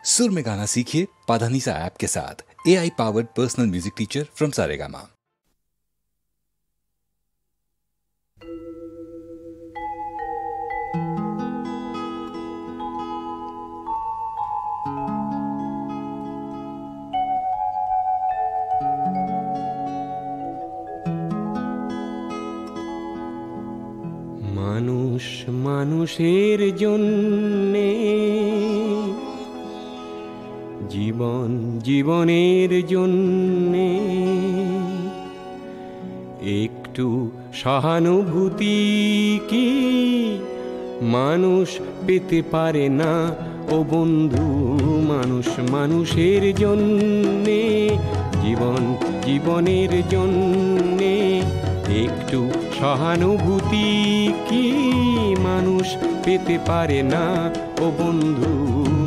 सुर में गाना सीखिए पाधानीसा ऐप के साथ। AI powered personal music teacher from Saregama. মানুষ মানুষের জন্যে, জীবন জীবনের জন্যে একটু সহানুভূতি কি মানুষ পেতে পারে না ও বন্ধু? মানুষ মানুষের জন্যে, জীবন জীবনের জন্যে একটু সহানুভূতি কি মানুষ পেতে পারে না ও বন্ধু?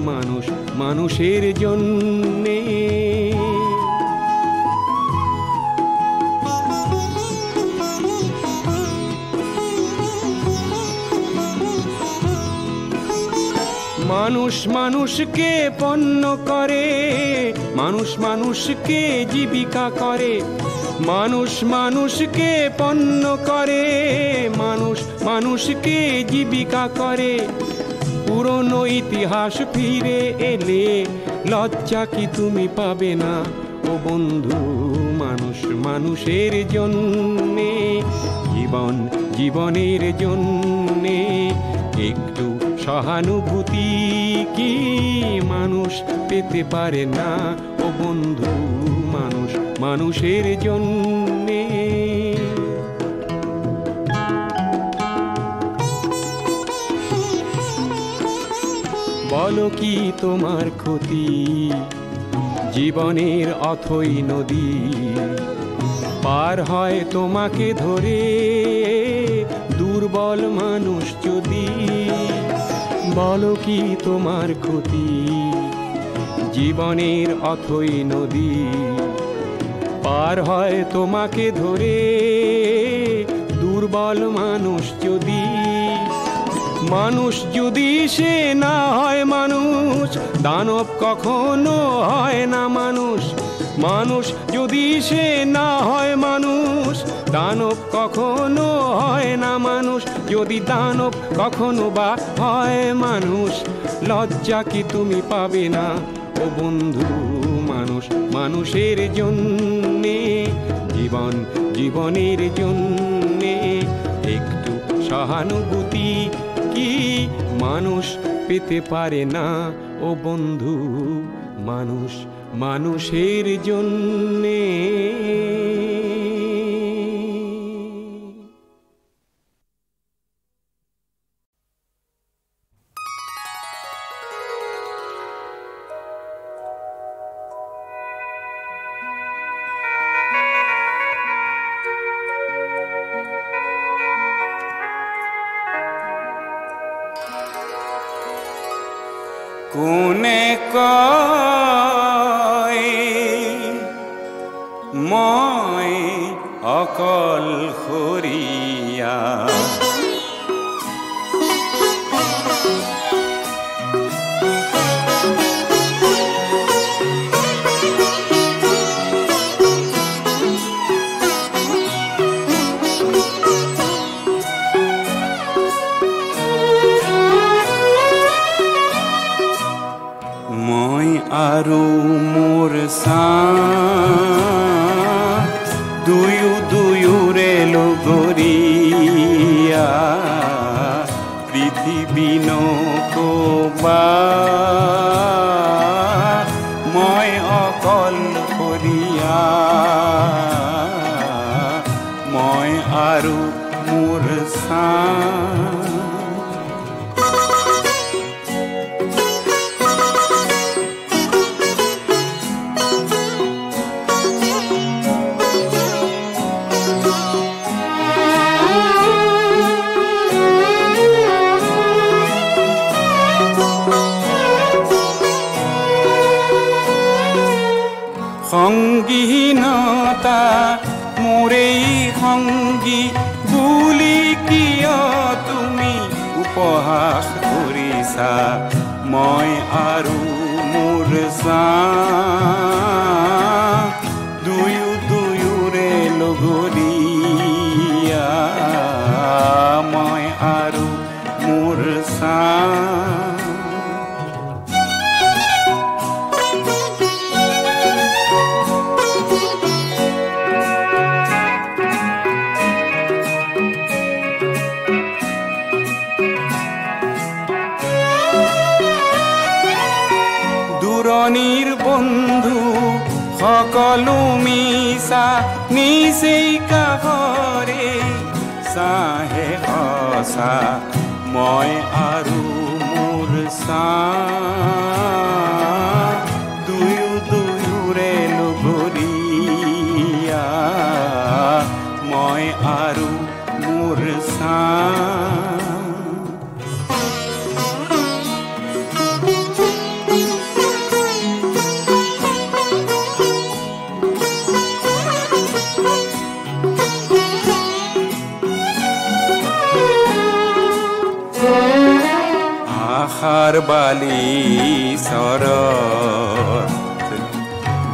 মানুষ মানুষের জন্যে। মানুষ মানুষকে পণ্য করে, মানুষ মানুষকে জীবিকা করে, মানুষ মানুষকে পণ্য করে, মানুষ মানুষকে জীবিকা করে। পুরনো ইতিহাস ফিরে এলে লজ্জা কি তুমি পাবে না ও বন্ধু? মানুষ মানুষের জন্যে, জীবন জীবনের জন্যে একটু সহানুভূতি কি মানুষ পেতে পারে না ও বন্ধু? মানুষ মানুষের জন্যে। বলো কি তোমার ক্ষতি জীবনের অথই নদী পার হয় তোমাকে ধরে দুর্বল মানুষ যদি? বলো কি তোমার ক্ষতি জীবনের অথই নদী পার হয় তোমাকে ধরে দুর্বল মানুষ যদি? মানুষ যদি সে না হয় মানুষ, দানব কখনো হয় না মানুষ। মানুষ যদি সে না হয় মানুষ, দানব কখনো হয় না মানুষ। যদি দানব কখনো বা হয় মানুষ, লজ্জা কি তুমি পাবে না ও বন্ধু? মানুষ মানুষের জন্যে, জীবন জীবনের জন্যে একটু সহানুভূতি কি মানুষ পেতে পারে না ও বন্ধু? মানুষ মানুষের জন্যে। কোনে কয় মই অকল খৰিয়া, আৰু মোৰ দুয়ো দুয়োৰে লগৰীয়া পৃথিৱী নকবা মই অকল খৰিয়া, মই আৰু মোৰ সংগীনতা মোৰেই সংগী বুলি কিয় তুমি উপহাস কৰিছা? মই আৰু মোৰ ছাঁ দুয়োৰে লগৰীয়া মই আৰু মোৰ ছাঁ দূৰণিৰ বন্ধু সকলো মিছা নিচেই কাষৰে চাহে সঁচা মই আৰু মোৰ ছাঁ দুয়োৰে লগৰীয়া মই আৰু মোৰ ছাঁ আশাৰ বালি চৰত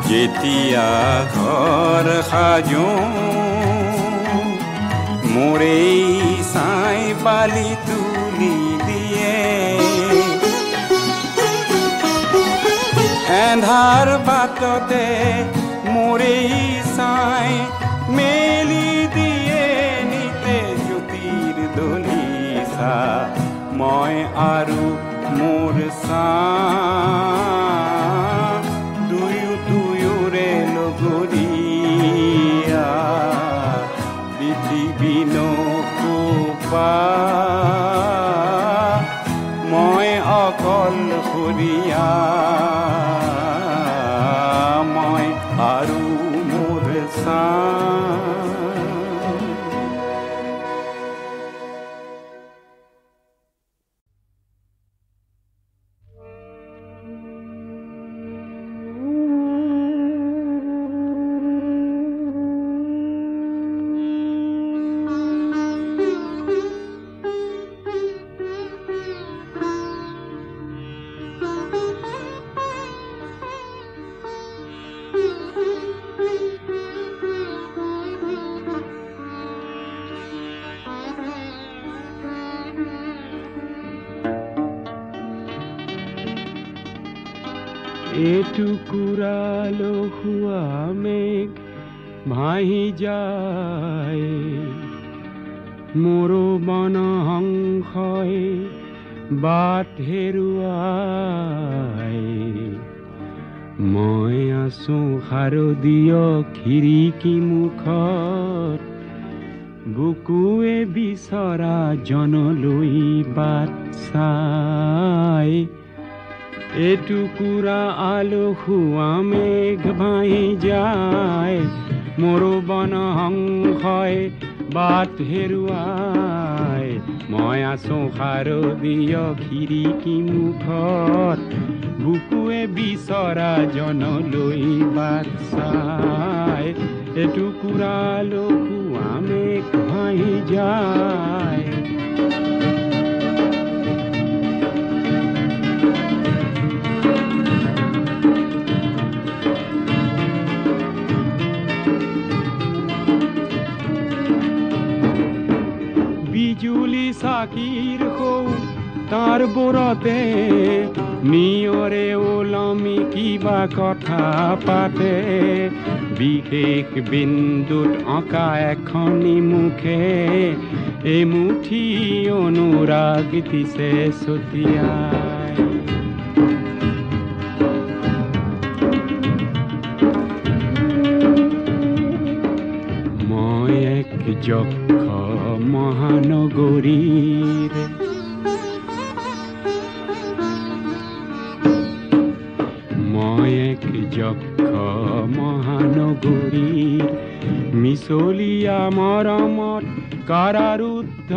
যেতিয়া ঘৰ সাজো মোৰেই ছাই বালি তুলি দিয়ে এন্ধাৰ বাটতে মোৰেই ছাই মেলি দিয়ে নিতে জ্যোতিৰ দলিচা মই আৰু মোৰ ছাঁ দুয়োৰে লগৰীয়া পৃথিৱী নকোপা মই অকলশৰীয়া মই আৰু মোৰ ছাঁ এটুকুৰা লহুৱা মেঘ ভাহি যায় মোৰো বনহংসই বাট হেৰুৱাই মই আছো শাৰদীয় খিৰিকী মুখত বুকুৱে বিচৰা জনলৈ বাট চাই এটুকুৰা আলসুৱা মেঘ ভাহি যায় মোৰো বনহংসই বাট হেৰুৱাই মই আছো শাৰদীয় খিৰিকী মুখত বুকুৱে বিচৰা জনলৈ বাট চাই এটুকুৰা আলসুৱা মেঘ ভাহি যায় বিজুলি চাকিৰ সৌ তাৰ বোৰতে নিয়ৰে ওলমি কিবা কথা পাতে বিশেষ বিন্দুত অঁকা এখনি মুখে এমুঠি অনুৰাগ দিছে ছটিয়াই মই এক যক্ষ মহানগৰীৰ মই এক যক্ষ মহানগৰীৰ মিছলীয়া মৰমত কাৰাৰুদ্ধ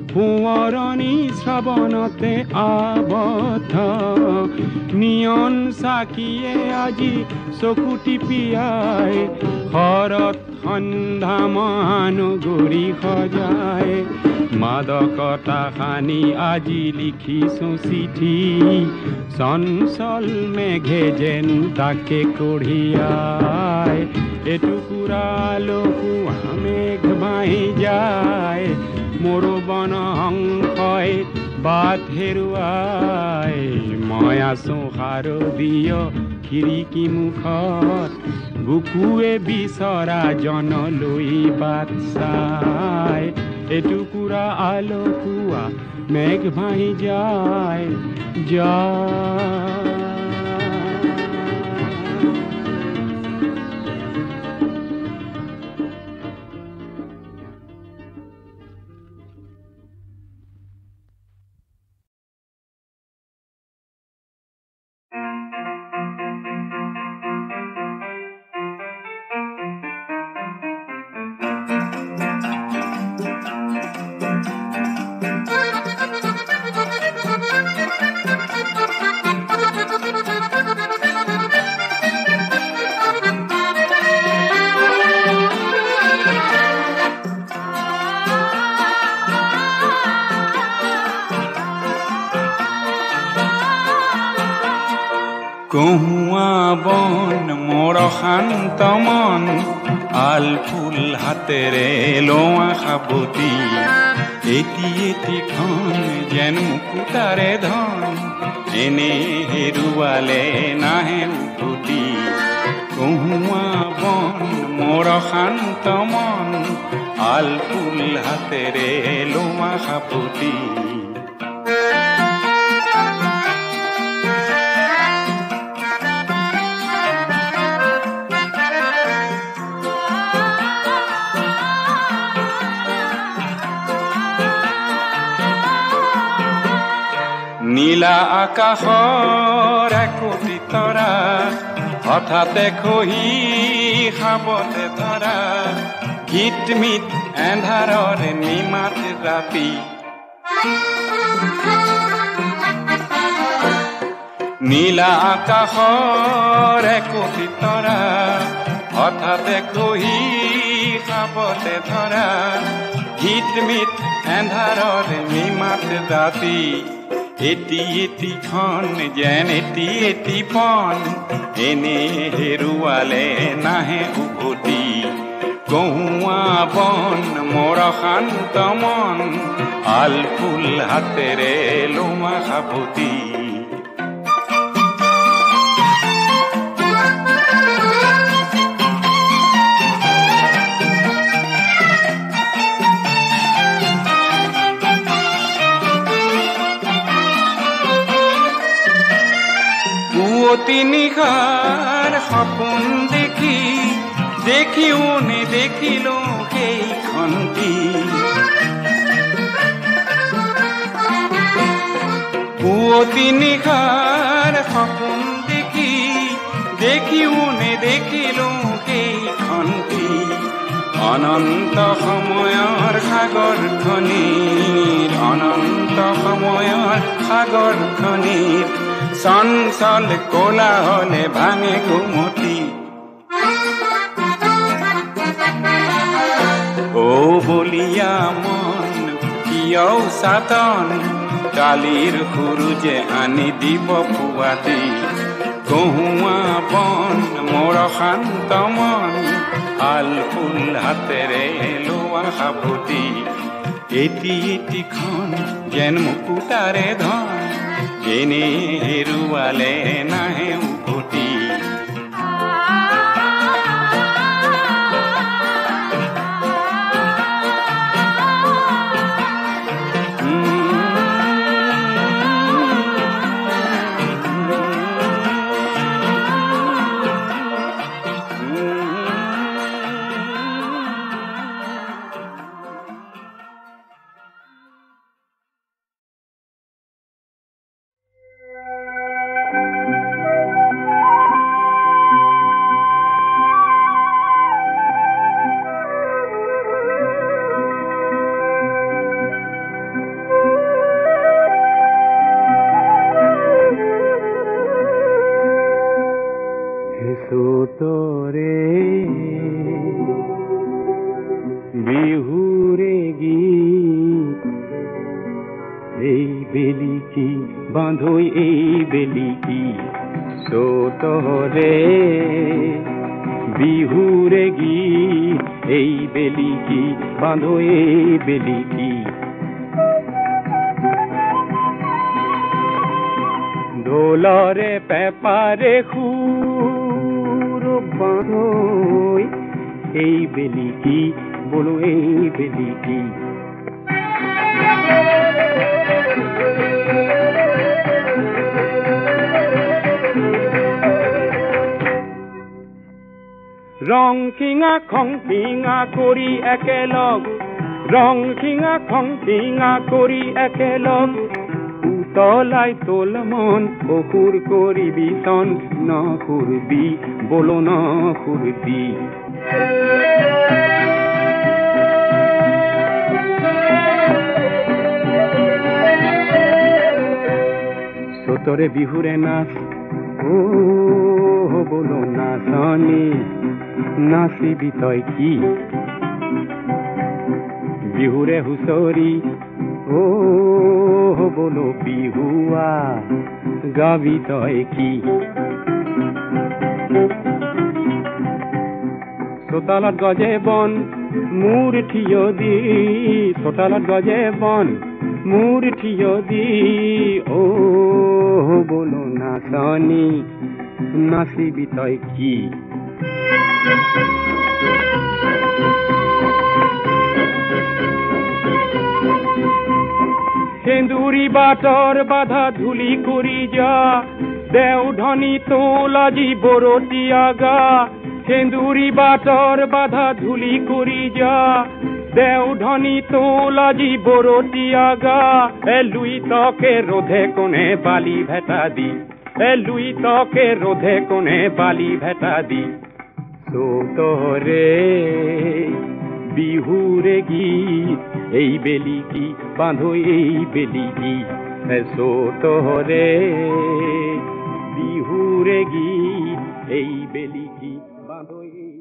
সোঁৱৰণি শ্ৰৱণতে আবদ্ধ নিয়ন চাকিয়ে আজি চকু টিপিয়াই শৰত সন্ধ্যা মহানগৰী সজাই মাদকতা সানি আজি লিখিছো চিঠি চঞ্চল মেঘে যেন তাকে কঢ়িয়াই এটুকুৰা লকুৱা মেঘ ভাহি যায় মোৰো বন হংসই বাট হেৰুৱাই মই আছো শাৰদীয় খিৰিকী মুখত বুকুৱে বিচৰা জনলৈ বাট চাই এটুকুৰা আলকুৱা মেঘ ভাহি যায় কহুৱা বন মোৰ শান্ত মন আল ফুল হাতেৰে লোৱা সাবতি এটি এটিখন যেন মুকুতাৰে ধন এনে হেৰুৱালে নাহে উভতি কহুৱা বন মোৰ শান্ত মন আল ফুল হাতেৰে লোৱা সাবতি নীলা আকাশৰ একোটি তৰা হঠাতে খহি খাবতে ধৰা গীতমিত এন্ধাৰৰ নিমাত ৰাতি নীলা আকাশৰ একোটি তৰা হঠাতে খহি খাবতে ধৰা গীতমিত এন্ধাৰৰ নিমাত ৰাতি এটি এটিখন যেন এটি এটি পন এনে হেৰুৱালে নাহে উভতি কহুৱা বন মোৰ শান্ত মন আল ফুল হাতেৰে লোৱা সাবতি পুৱতি নিশাৰ সপোন দেখি দেখিও নেদেখিলো সেইখনটি পুৱতি নিশাৰ সপোন দেখি দেখিও নেদেখিলো সেইখনটি অনন্ত সময়ৰ সাগৰখনিৰ অনন্ত সময়ৰ সাগৰখনিৰ চঞ্চল কোলাহলে ভাঙে ঘুমতি ও বলিয়া মন কিয় সাতন কালিৰ সূৰুজে আনি দিব পুৱাতি কহুৱা বন মোৰ শান্ত মন আল ফুল হাতেৰে লোৱা সাবতি এটি এটিখন যেন মুকুতাৰে ধন এনে হেৰুৱালে নাহে উভতি সোতরে বিহুরে গীত এই বেলি কি বাঁধই এই বেলি কি সোতরে বিহুরে গীত এই বেলি কি বাঁধই এই বেলি কি দোলরে পেপারে খুর বাঁধই এই বেলি কি বলো এই বেলি কি রং খিঙা খং খিঙা করি একেলগ রং খিঙা খং খিঙা করি একেলগ উতলাই তোল মন অসুর কৰিবি চন নসুৰবি বলো নসুৰবি সোতৰে বিহুৰে নাচ ও বলো নাচনি নাচিবি তই কি বিহুৰে হুঁচৰি ও বলো বিহুয়া গাবি তই কি চোতালত গজে বন মূৰ থিয় দি চোতালত গজে বন মূৰ থিয় দি ও বলো নাচনি নাচিবি তই কি সেন্দুৰি বাটৰ বাধা ধূলি কৰি যা দেও ধনী তোলাজি বৰতীয়া গা সেন্দুৰি বাটৰ বাধা ধূলি কৰি যা দেও ধনী তোলাজি বৰতীয়া গা লুই তকে রোধে কোনে বালি ভেটা দি লুই তকে রোধে কোনে বালি ভেটা দি সোতরে বিহুরে গীত এই বেলি কি বাঁধো এই বেলি কি সোতরে বিহুরে গীত এই বেলি কি বাঁধো এই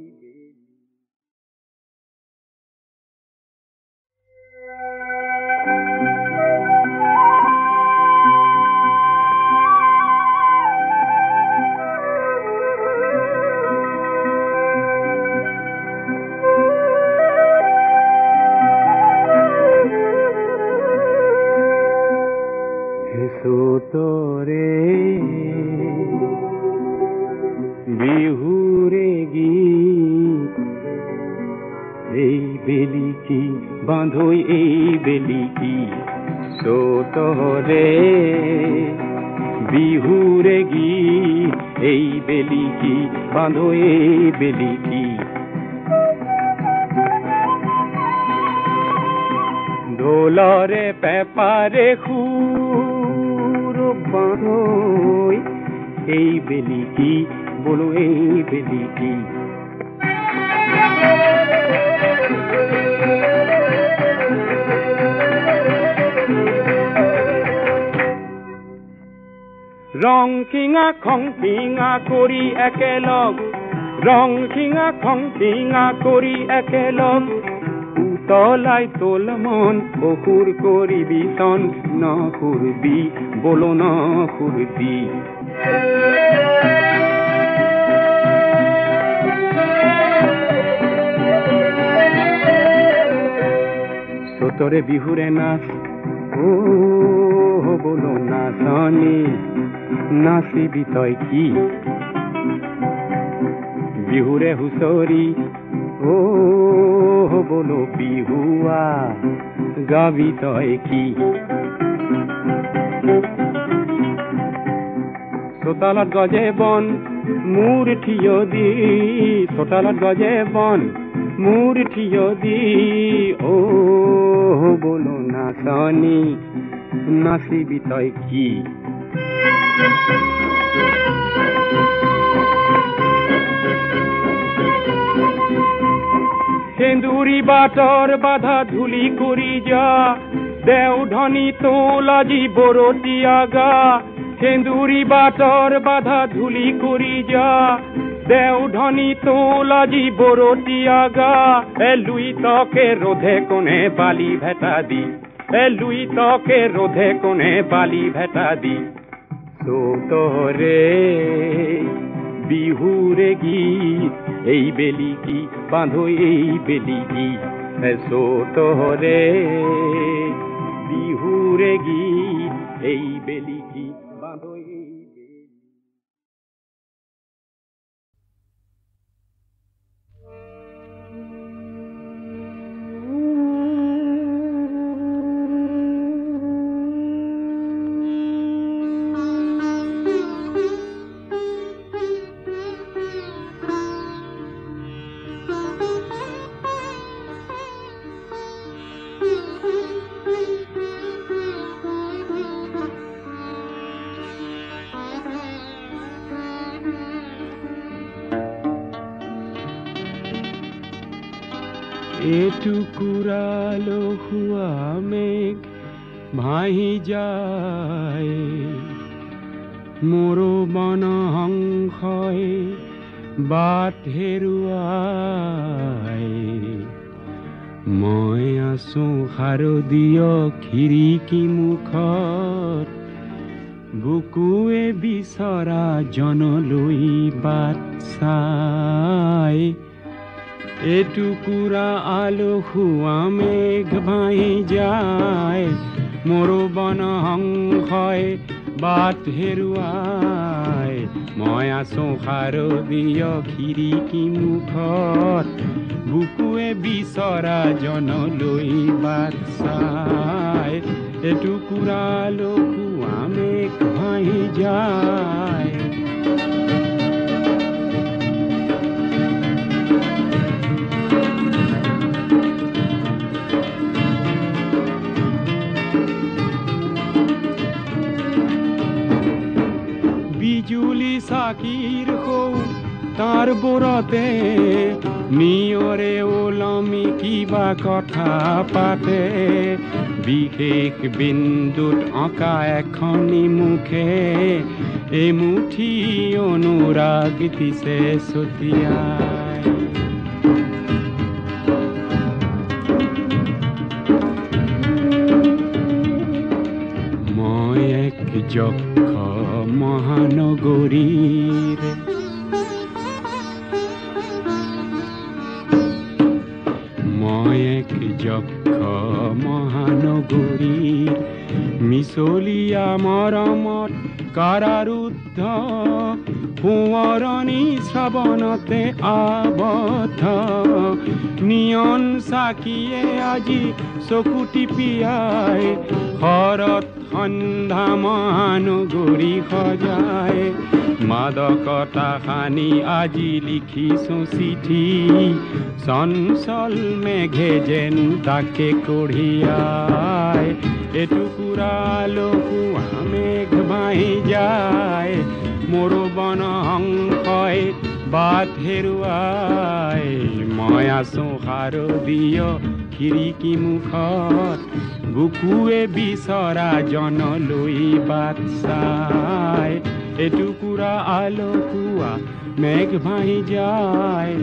সোতরে বিহুরে গীত এই বেলি কি বাঁধই এই বেলি কি সোতরে বিহুরে গীত এই বেলি কি বাঁধই এই বেলি কি দোলরে পেপারে খুর বাঁধই এই বেলি কি বলো এই বেলি কি রং খিঙা খং খিঙা কৰি একেলগ ৰং খিঙা খং খিঙা কৰি একেলগ উতলাই তোল মন অসুৰ কৰিবি চন নসুৰবি বলো নসুৰবি সোতৰে বিহুৰে নাচ ও বলো নাচনি নাচিবি তই কি বিহুৰে হুঁচৰি ও বলো বিহুয়া গাবি তই কি চোতালত গজে বন মূৰ থিয় দি চোতালত গজে বন মূৰ থিয় দি ও বলো নাচনি নাচিবি তই কি সেন্দুৰি বাটৰ বাধা ধূলি কৰি যা দেও ধনী তোলাজি বৰতীয়া গা সেন্দুৰী বাটৰ বাধা ধূলি কৰি যা দেও ধনী তোল আজি বৰতীয়া গা লুই তকে ৰোধে কোনে বালি ভেটা দি লুই তকে ৰোধে কোনে বালি ভেটা দি তোৰে বিহুৰে গীত এই বেলি কি বাঁধো এই বেলি গীত তোৰে বিহুৰে গীত এই বেলি কি বাঁধো এই এটুকুৰালো হুৱা মেঘ ভাহি যায় মোৰো বনহংসই বাট হেৰুৱাই মই আছো শাৰদীয় খিৰিকী মুখত বুকুৱে বিচৰা জনলৈ বাট চাই এটুকুৰা আলসুৱা মেঘ ভাহি যায় মোৰো বনহংসই বাট হেৰুৱাই মই আছো শাৰদীয় খিৰিকী মুখত বুকুৱে বিচৰা জনলৈ বাট চাই এটুকুৰা আলসুৱা মেঘ ভাহি যায় বিজুলি চাকিৰ সৌ তাৰ বোৰতে নিয়ৰে ওলমি কিবা কথা পাতে বিশেষ বিন্দুত অঁকা এখনি মুখে এমুঠি অনুৰাগ দিছে ছটিয়াই মই এক যক্ষ মহানগৰীৰ মই এক যক্ষ মহানগৰীৰ মিছলীয়া মৰমত কাৰাৰুদ্ধ সোঁৱৰণি শ্ৰাৱণতে আবদ্ধ নিয়ন চাকিয়ে আজি চকু টিপিয়াই শৰৎ সন্ধ্যা মহানগৰী সজাই মাদকতা সানি আজি লিখিছো চিঠি চঞ্চল মেঘে যেন তাকে কঢ়িয়াই এটুকুৰা আলসুৱা মেঘ ভাহি যায় মোৰো বনহংসই বাট হেৰুৱাই মই আছো শাৰদীয় খিৰিকী মুখত বুকুৱে বিচৰা জনলৈ বাট চাই এটুকুৰা আলসুৱা মেঘ ভাহি যায়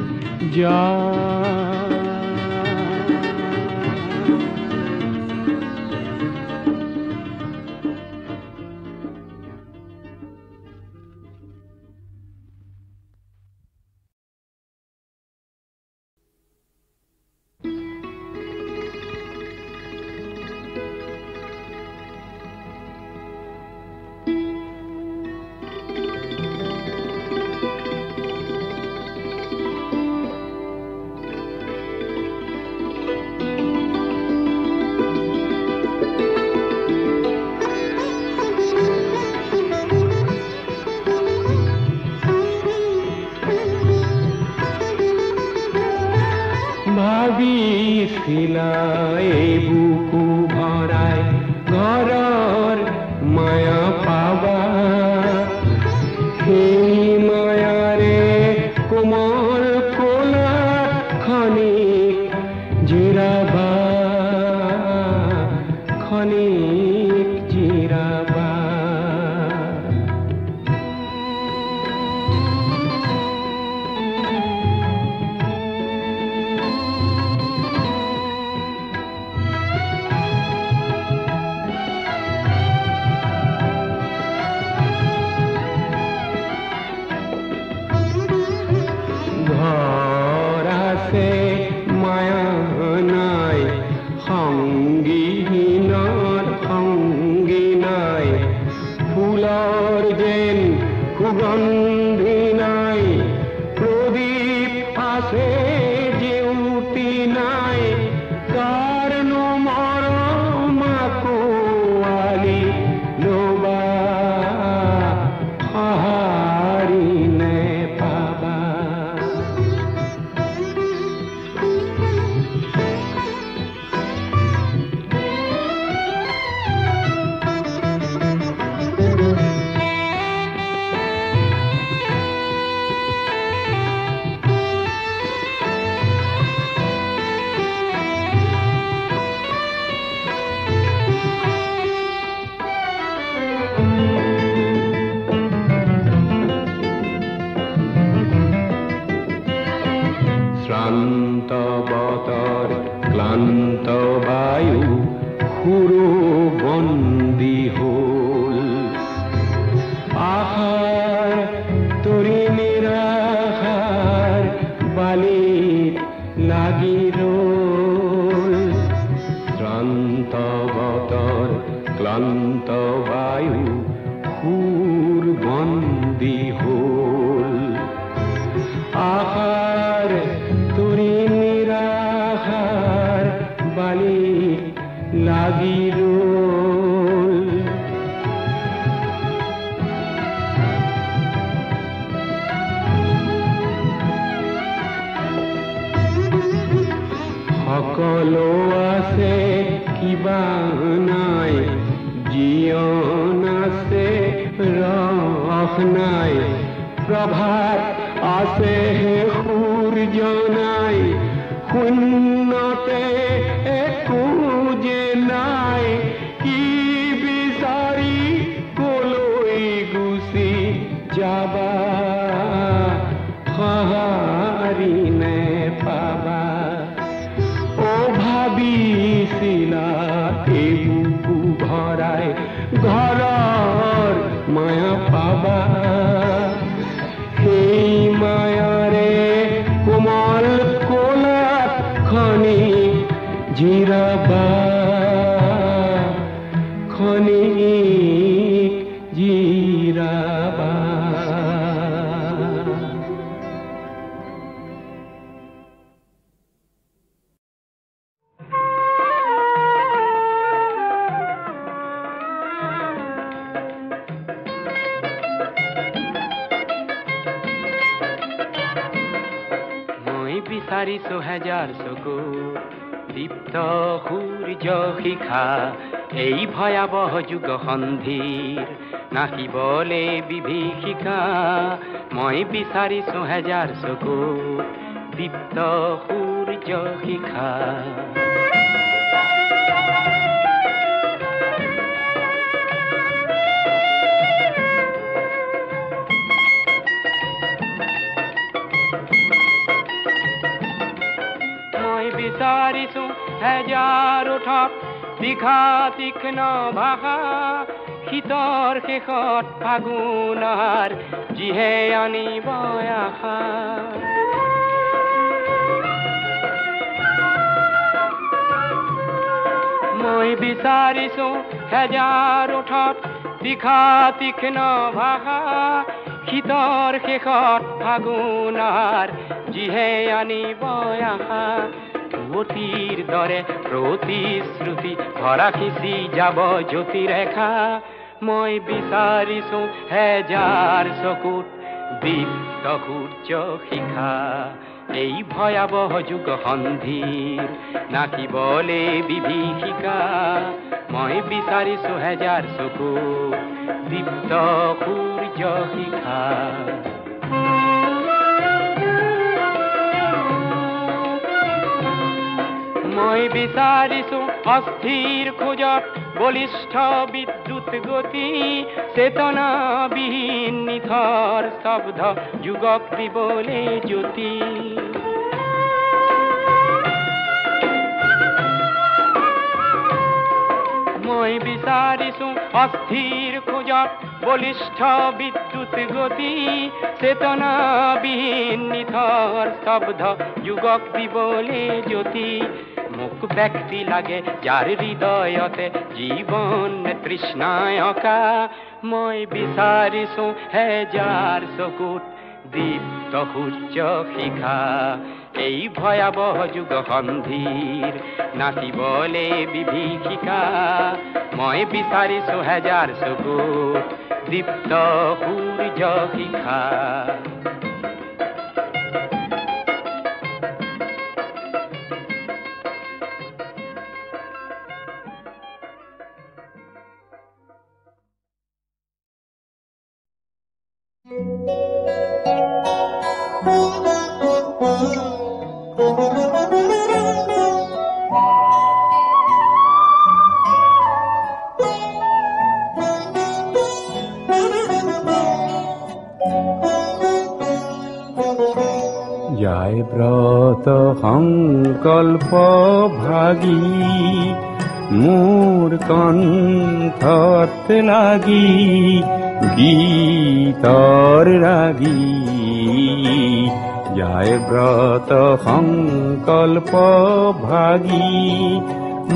ভাবিছিলাই বুকু ভৰাই ঘৰৰ মায়া পাবা সেই মায়াৰে কোমল কোলাত খনিক জিৰাবা খনিক জিৰাবা এই ভয়াবহ যুগ সন্ধিৰ নাহিবলে বিভীষিকা মই বিচাৰিছো হেজাৰ চকু দীপ্ত সূৰ্য শিখা মই বিচাৰিছো হেজাৰ ওঠত দীঘা তীক্ষ্ণ ভাষা শীতৰ শেষত ফাগুনৰ যিহে আনিব আশা মই বিচাৰিছো হেজাৰ ওঠত দীঘা তীক্ষ্ণ ভাষা শীতৰ শেষত ফাগুনৰ যিহে আনিব আশা অতীৰ দৰে প্ৰতিশ্ৰুতি ভৰা খিচি যাব জ্যোতিৰেখা মই বিচাৰিছো হেজাৰ চকুত দীপ্ত সূৰ্য শিখা এই ভয়াবহ যুগ সন্ধিৰ নাকিবলে বিভীষিকা মই বিচাৰিছো হেজাৰ চকুত দীপ্ত সূৰ্য শিখা মই বিচাৰিছো অস্থিৰ খোঁজত বলিষ্ঠ বিদ্যুৎ গতি, চেতনাবিহীন নিথৰ স্তব্ধ যুগক দিবলে জ্যোতি। মই বিচাৰিছো অস্থিৰ খোজত বলিষ্ঠ বিদ্যুৎ গতি, চেতনাবিহীন নিথৰ স্তব্ধ যুগক দিবলে জ্যোতি। মোক ব্যক্তি লাগে যাৰ হৃদয়তে জীৱন তৃষ্ণায়কা, মই বিচাৰিছো হেজাৰ চকুত দীপ্ত সূৰ্য শিখা। এই ভয়াবহ যুগ সন্ধিৰ নাচিবলে বিভীষিকা, মই বিচাৰিছো হেজাৰ চকুত দীপ্ত সূৰ্য শিখা। যায় ব্ৰত সংকল্প ভাগী, মোৰ কণ্ঠত লাগি গীতৰ ৰাগী। যায় ব্ৰত সংকল্প ভাগী,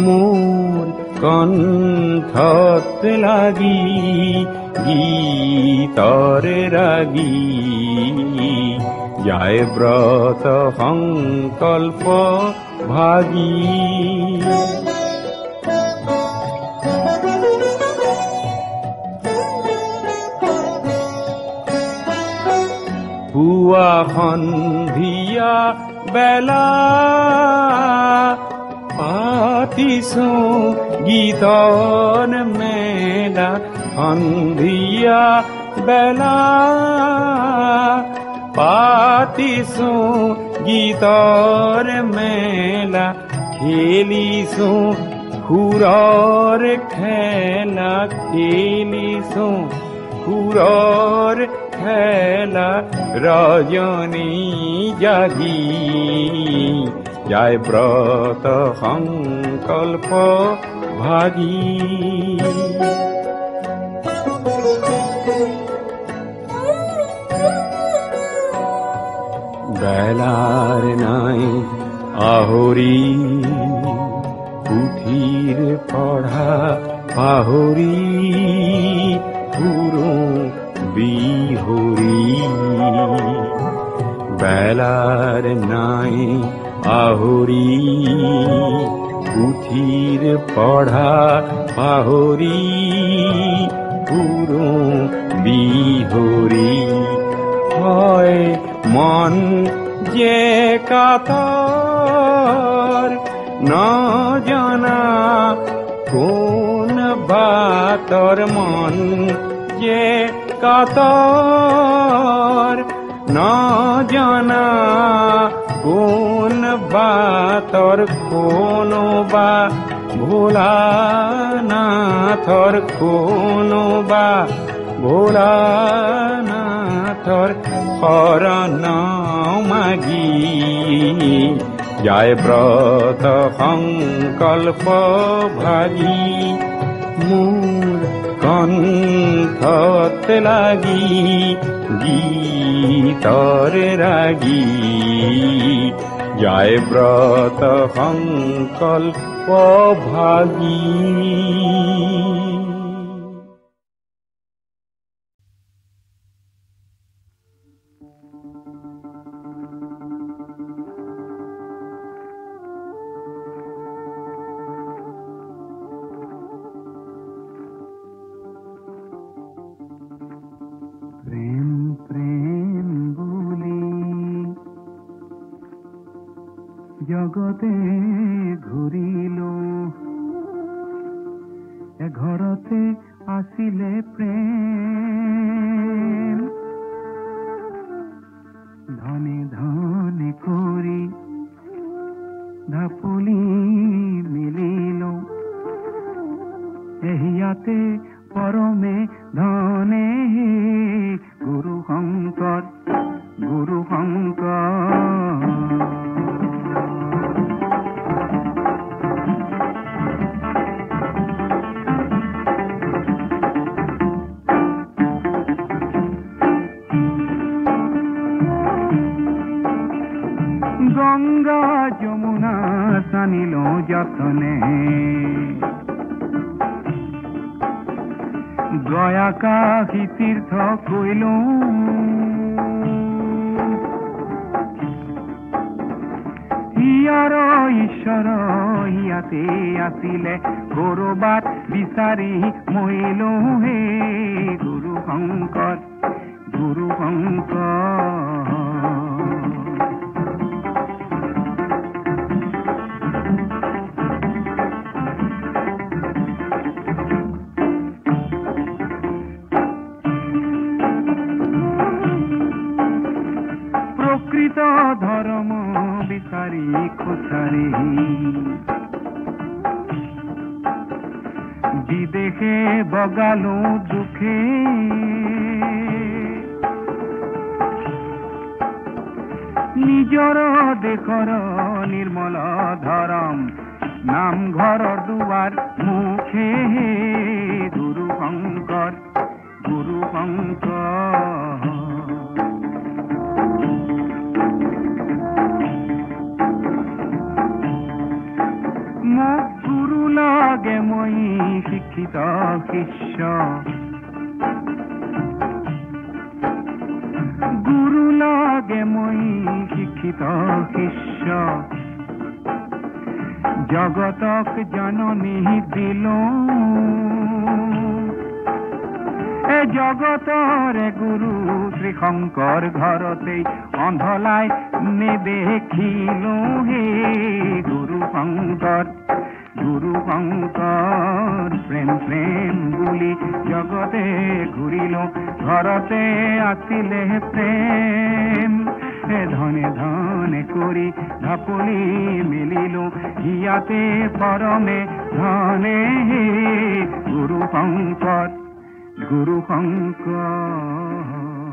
মোৰ কণ্ঠত লাগি গীতৰ ৰাগী। যায় ব্ৰত সংকল্প ভাগী। পুৱা সন্ধিয়া বেলা পাতিছো গীতৰ মেলা। সন্ধিয়া বেলা পাতিছো গীতৰ মেলা। খেলিছো সুৰৰ খেলা, খেলিছো সুৰৰ খেলা। ৰজনী জাগি যায় ব্ৰত সংকল্প ভাগী। বেলাৰ নাই আহৰি, পুথিৰ পঢ়া পাহৰি ঘূৰো বিহৰি। বেলাৰ নাই আহৰি, পুথিৰ পঢ়া পাহৰি ঘূৰো বিহৰি। হয় মন যে কাতৰ, নজনা কোন বাতৰ। মন যে কাতৰ, নজনা কোন বাতৰ। কোনোবা ভোলানাথৰ, কোনোবা ভোলানাথৰ শৰণ মাগি যায় ব্ৰত সংকল্প ভাগী। মোৰ কণ্ঠত লাগি গীতৰ ৰাগী যায় ব্ৰত সংকল্প ভাগী। জগতে ঘূৰিলো, এঘৰতে আছিলে প্ৰেম। ধনে ধনে কৰি ঢাপলি মেলিলো, গুৰু শংকৰ গংগা যমুনা সানিলো যতনে গয়া কাশী তীৰ্থ কইলো হিয়াৰ ঈশ্বৰ হিয়াতে আছিলে কৰবাত বিচাৰি মৰিলো হে গুৰু শংকৰ গুৰু শংকৰ প্ৰকৃত ধৰ্ম বিচাৰি খোঁচাৰি বিদেশে বগালো দুখে নিজৰ দেশৰ নিৰ্মল ধৰম নামঘৰৰ দুৱাৰ মুখে গুৰু শংকৰ গুৰু শংকৰ মোক গুৰু লাগে মই শিক্ষিত শিষ্য গুৰু লাগে মই শিক্ষিত শিষ্য জগতক জননী দিলো এ জগতৰে গুৰু শ্ৰী শংকৰ ঘৰতেই অন্ধলাই নেদেখিলো হে গুৰু শংকৰ প্ৰেম প্ৰেম বুলি জগতে ঘূৰিলো ঘৰতে আছিলে প্ৰেম ধনে ধনে কৰি ঢাপলি মেলিলো ইয়াতে পৰমে ধনে গুৰু শংকৰ গুৰু শংকৰ